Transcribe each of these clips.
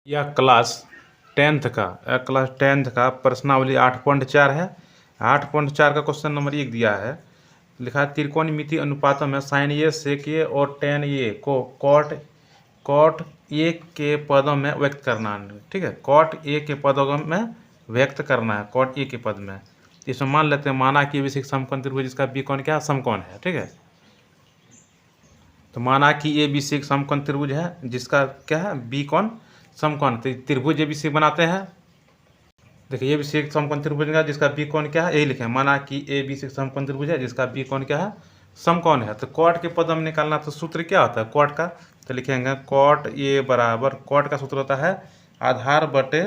यह class 10th का प्रश्नावली 8.4 है। 8.4 का क्वेश्चन नंबर 1 दिया है। लिखा है त्रिकोणमितीय अनुपातों में साइन ए सेक ए और टेन ए को कॉट ए के पदों में व्यक्त करना है। ठीक है, कॉट ए के पदों में व्यक्त करना है, कॉट ए के पद में। इसमें मान लेते हैं माना कि विशिक समकोण त्रिभुज जिसका बी कोण क्या है, समकोण है। ठीक है, तो माना कि ए बी सी एक समकोण त्रिभुज है जिसका क्या है, बी कोण समकोण। तो त्रिभुज ए बी सी बनाते हैं। देखिए ए बी सी एक समकोण त्रिभुज है जिसका बी कोण क्या है, यही लिखे माना कि ए बी सी एक समकोण त्रिभुज है जिसका बी कोण क्या है, समकोण है। तो कॉट के पद में निकालना, तो सूत्र क्या होता है कॉट का, तो लिखेंगे कॉट ए बराबर, कॉट का सूत्र होता है आधार बटे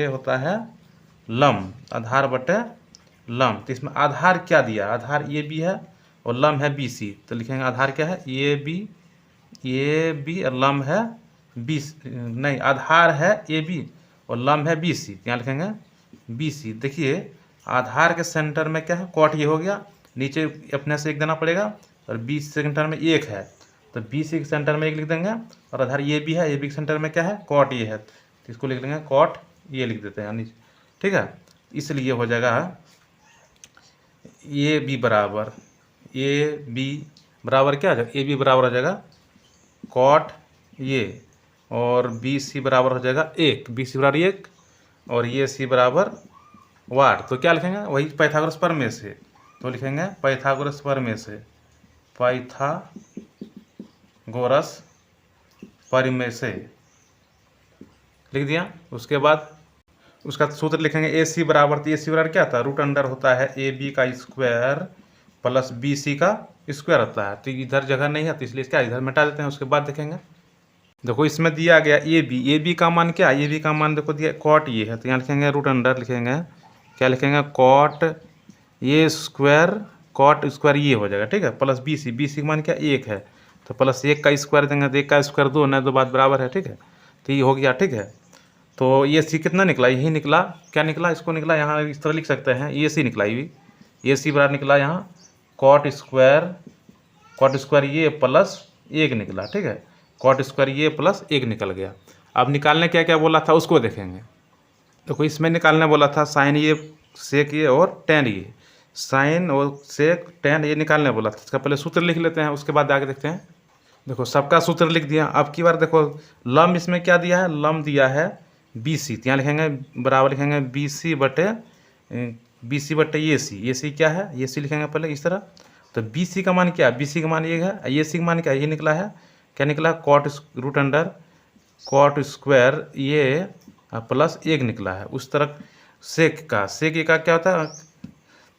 होता है लंब, आधार बटे लंब। तो इसमें आधार क्या दिया, आधार ए बी है और लंब है बी सी। तो लिखेंगे आधार क्या है, ए बी और लंब है बी, नहीं आधार है ए बी और लंब है बी सी। यहाँ लिखेंगे बी सी। देखिए आधार के सेंटर में क्या है, कॉट ये हो गया, नीचे अपने से 1 देना पड़ेगा, और बी सेंटर में 1 है तो बी सी के सेंटर में 1 लिख देंगे, और आधार ये भी है, ए बी के सेंटर में क्या है, कॉट ये है, तो इसको लिख लेंगे कॉट ये लिख देते हैं नीचे। ठीक है, इसलिए हो जाएगा ए बी बराबर क्या हो जाएगा, ए बी बराबर हो जाएगा कॉट ये, और बी सी बराबर हो जाएगा 1, बी सी बराबर 1 और ये सी बराबर वाट। तो क्या लिखेंगे, वही पाइथागोरस प्रमेय से। तो लिखेंगे पाइथागोरस प्रमेय से, पाइथागोरस प्रमेय से लिख दिया। उसके बाद उसका सूत्र लिखेंगे ए सी बराबर, तो ए सी बराबर क्या था, रूट अंडर होता है ए बी का स्क्वायर प्लस बी सी का स्क्वायर होता है। तो इधर जगह नहीं है तो इसलिए क्या इधर मिटा देते हैं। उसके बाद देखेंगे, देखो इसमें दिया गया ए बी का मान क्या, ए बी का मान देखो दिया कॉट ये है, तो यहाँ लिखेंगे रूट अंडर, लिखेंगे क्या लिखेंगे कॉट ये स्क्वायर, कॉट स्क्वायर ये हो जाएगा। ठीक है, प्लस बी सी का मान क्या 1 है, तो प्लस 1 का स्क्वायर देंगे, तो 1 का स्क्वायर 2 ना, 2 बात बराबर है। ठीक है, तो ये हो गया। ठीक है, तो ये सी कितना निकला, यही निकला, क्या निकला, इसको निकला, यहाँ इस तरह लिख सकते हैं ये सी निकला, ये सी बराबर निकला यहाँ कॉट स्क्वायर ये प्लस 1 निकला। ठीक है, कॉट स्क्वायर ये प्लस 1 निकल गया। अब निकालने क्या क्या बोला था उसको देखेंगे। देखो इसमें निकालने बोला था साइन ये सेक ये और टेन ये, साइन और सेक टेन ये निकालने बोला था। इसका पहले सूत्र लिख लेते हैं, उसके बाद आगे देखते हैं। देखो सबका सूत्र लिख दिया। अब की बार देखो लंब इसमें क्या दिया है, लंब दिया है बी सी, तो यहाँ लिखेंगे बराबर, लिखेंगे बी सी बटे ये सी क्या है, ये सी लिखेंगे पहले इस तरह। तो बी सी का मान क्या है, बी सी का मान ये है, ये सी का मान क्या है, ये निकला है, क्या निकला, cot root under cot square ये प्लस 1 निकला है। उस तरह सेक का क्या होता है,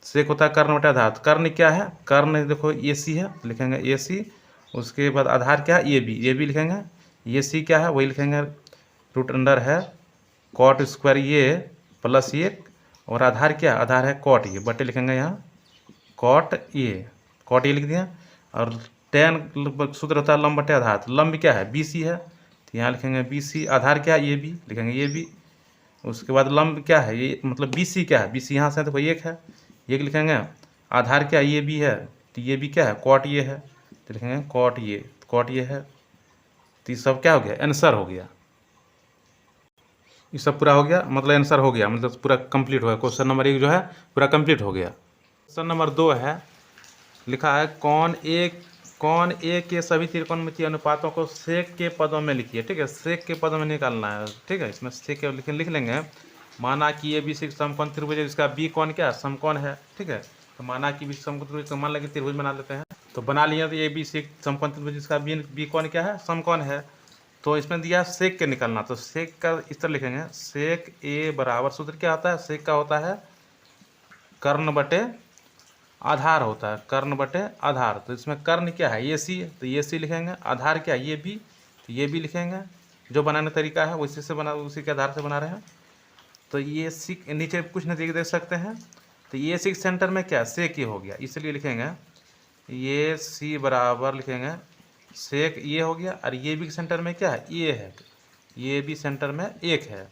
सेक होता है कर्ण बटे आधार। कर्ण क्या है, कर्ण देखो ए सी है, लिखेंगे ए सी। उसके बाद आधार क्या है, ए बी लिखेंगे, ये सी क्या है वही लिखेंगे, रूट अंडर है कॉट स्क्वायर ये प्लस 1, और आधार क्या, आधार है कॉट ये, बटे लिखेंगे यहाँ कॉट ये लिख दिया। और टेन सूत्र होता है लंब बटे आधार, तो लंब क्या है बी सी है, तो यहाँ लिखेंगे बी सी, आधार क्या है ये बी, लिखेंगे ये बी। उसके बाद लंब क्या है ये, मतलब बी सी क्या है, बी सी यहाँ से देखो 1 है, 1 लिखेंगे, आधार क्या ये बी है, तो ये भी क्या है कॉट ये है, तो लिखेंगे कॉट ये है। तो ये सब क्या हो गया, आंसर हो गया, ये सब पूरा हो गया, मतलब आंसर हो गया, मतलब पूरा कंप्लीट हो गया। क्वेश्चन नंबर 1 जो है पूरा कंप्लीट हो गया। क्वेश्चन नंबर 2 है, लिखा है कौन ए के सभी त्रिकोणमितीय अनुपातों को सेक के पदों में लिखिए। ठीक है, सेक के पदों में निकालना है। ठीक है, इसमें सेक के लिख लेंगे। माना कि ए बी सी समकोण त्रिभुज है जिसका बी कोण क्या समकोण है। ठीक है, तो माना कि बी समकोण त्रिभुज, तो मान लगे त्रिभुज बना लेते हैं, तो बना लिया। तो ए बी सी समकोण त्रिभुज जिसका बी कोण क्या है, समकोण है। तो इसमें दिया सेक के निकालना, तो सेक का इस तरह लिखेंगे, सेक ए बराबर, सूत्र क्या होता है, सेक का होता है कर्ण बटे आधार होता है, कर्ण बटे आधार। तो इसमें कर्ण क्या है ये सी, तो ये सी लिखेंगे, आधार क्या ये बी, तो ये भी लिखेंगे। जो बनाने तरीका है उसी से बना, उसी के आधार से बना रहे हैं। तो ये सी नीचे कुछ नहीं देख सकते हैं, तो ये सी सेंटर में क्या सेक ये हो गया, इसलिए लिखेंगे ये सी बराबर, लिखेंगे सेक ये हो गया। और ये बी सेंटर में क्या है ये है, ये बी सेंटर में 1 है,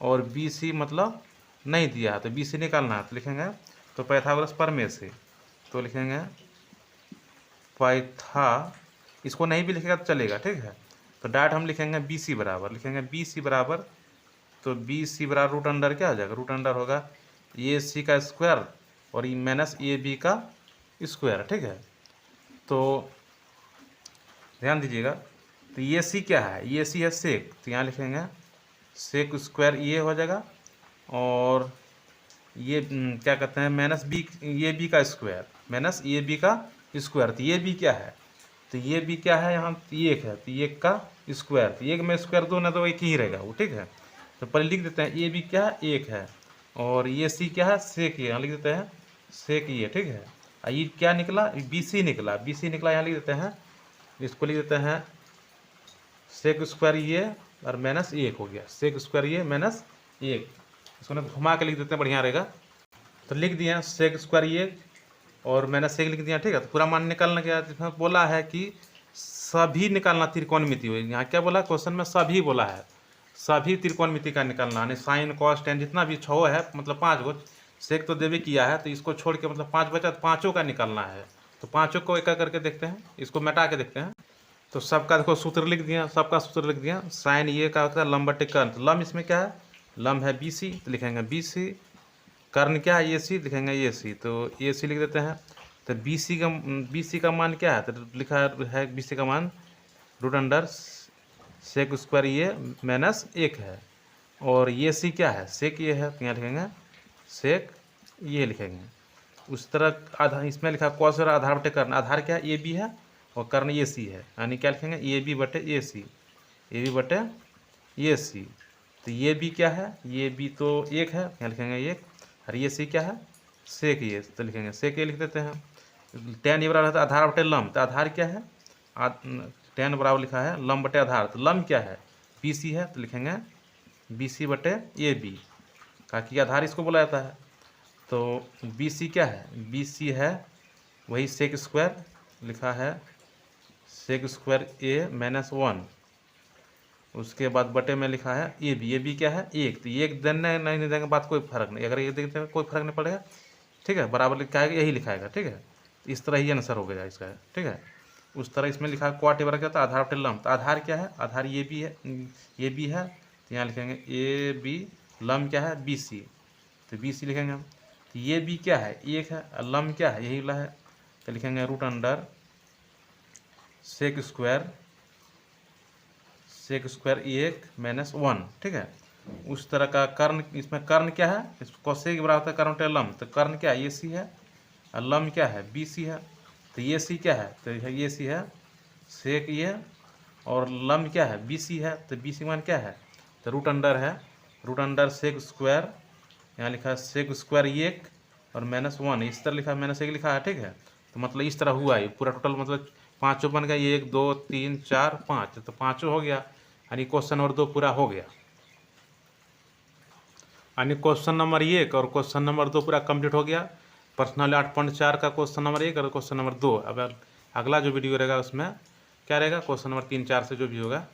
और बी सी मतलब नहीं दिया है, तो बी सी निकालना है, तो लिखेंगे तो पाइथागोरस प्रमेय से, तो लिखेंगे इसको नहीं भी लिखेगा तो चलेगा। ठीक है, तो डायरेक्ट हम लिखेंगे बी सी बराबर, लिखेंगे बी सी बराबर, तो बी सी बराबर रूट अंडर क्या हो जाएगा, रूट अंडर होगा ए सी का स्क्वायर और ये माइनस ए बी का स्क्वायर। ठीक है, तो ध्यान दीजिएगा, तो ये सी क्या है, ये सी है सेक, तो यहाँ लिखेंगे सेक स्क्वायर ये हो जाएगा, और ये क्या कहते हैं माइनस बी ये बी का स्क्वायर माइनस ये बी का स्क्वायर। तो ये बी क्या है, तो ये बी क्या है यहाँ, तो एक है, तो एक का स्क्वायर, तो एक में स्क्वायर दो ना तो एक ही रहेगा वो। ठीक है, तो पहले लिख देते हैं ये बी क्या है, एक है, और ये सी क्या है, सेक, यहाँ लिख देते हैं सेक ये। ठीक है, ये क्या निकला, बी सी निकला, बी सी निकला, यहाँ लिख देते हैं, इसको लिख देते हैं सेक स्क्वायर ये और माइनस एक हो गया, सेक स्क्वायर ये माइनस एक, इसको ना घुमा के लिख देते हैं, बढ़िया रहेगा। तो लिख दिया सेक स्क्वायर ये और मैंने सेक लिख दिया। ठीक है, तो पूरा मान निकालना क्या, जिसमें बोला है कि सभी निकालना त्रिकोणमिति हो, यहाँ क्या बोला क्वेश्चन में, सभी बोला है, सभी त्रिकोणमिति का निकालना, यानी साइन कॉस टेन जितना भी छो है, मतलब 5 गो, सेक तो देवे किया है, तो इसको छोड़ के मतलब 5 बचा, तो पाँचों का निकालना है। तो पाँचों को एक करके देखते हैं, इसको मिटा के देखते हैं। तो सबका देखो सूत्र लिख दिया, सबका सूत्र लिख दिया, साइन ये का होता है लंब बटे कर्ण, तो लंब इसमें क्या है, लंब है बी सी, तो लिखेंगे बी सी, कर्ण क्या है ए सी, लिखेंगे ए सी, तो ए सी लिख देते हैं। तो बी सी का मान क्या है, तो लिखा है बी सी का मान रूट अंडर सेक स्क्वायर ये माइनस एक है, और ये सी क्या है, सेक ये है, तो यहाँ लिखेंगे सेक ये लिखेंगे। उस तरह आधार इसमें लिखा कॉस और आधार बटे कर्ण, आधार क्या है ए बी है और कर्ण ए सी है, यानी क्या लिखेंगे ए बी बटे ए सी, ए बी बटे ए सी। तो ये बी क्या है, ये बी तो एक है, यहाँ लिखेंगे एक, और ये सी क्या है सेक ये, तो लिखेंगे सेक ये लिख देते हैं। टेन ये बराबर है आधार बटे लंब, तो आधार क्या है, टेन बराबर लिखा है लंब बटे आधार, तो लंब क्या है बी सी है, तो लिखेंगे बी सी बटे ए बी, ताकि आधार इसको बोला जाता है। तो बी सी क्या है, बी सी है वही सेक स्क्वायर, लिखा है सेक स्क्वायर ए माइनस 1, उसके बाद बटे में लिखा है ए बी, ए बी क्या है एक, तो एक देने नहीं देंगे बात कोई फर्क नहीं, अगर ये देखते हैं कोई फर्क नहीं पड़ेगा। ठीक है, बराबर लिखाएगा यही लिखाएगा। ठीक है, इस तरह ही आंसर हो गया इसका। ठीक है, उस तरह इसमें लिखा है क्वाट बराबर क्या था, आधार बटे लंब, तो आधार क्या है, आधार ये भी है, ये भी है, तो यहाँ लिखेंगे ए बी, लंब क्या है बी सी, तो बी सी लिखेंगे हम। तो ये बी क्या है एक है, लंब क्या है यही वाला है, तो लिखेंगे रूट अंडर सेक स्क्वायर एक माइनस 1। ठीक है, उस तरह का कर्ण, इसमें कर्ण क्या है, इसको सेक बराबर होता है कर्ण बटे लंब, तो कर्ण क्या है ये सी है, और लंब क्या है बी सी है, तो ये सी क्या है, तो ये सी है सेक ये, और लंब क्या है बी सी है, तो बी सी मान क्या है, तो रूट अंडर है, रूट अंडर सेक स्क्वायर, यहाँ लिखा है सेक स्क्वायर एक और माइनस 1, इस तरह लिखा है माइनस एक लिखा है। ठीक है, तो मतलब इस तरह हुआ है पूरा टोटल, मतलब पाँचों बन गया, 1 2 3 4 5, तो पाँचों हो गया, यानी क्वेश्चन नंबर 2 पूरा हो गया, यानी क्वेश्चन नंबर 1 और क्वेश्चन नंबर 2 पूरा कंप्लीट हो गया। पर्सनल 8.4 का क्वेश्चन नंबर 1 और क्वेश्चन नंबर 2। अब अगला जो वीडियो रहेगा उसमें क्या रहेगा, क्वेश्चन नंबर 3 4 से जो भी होगा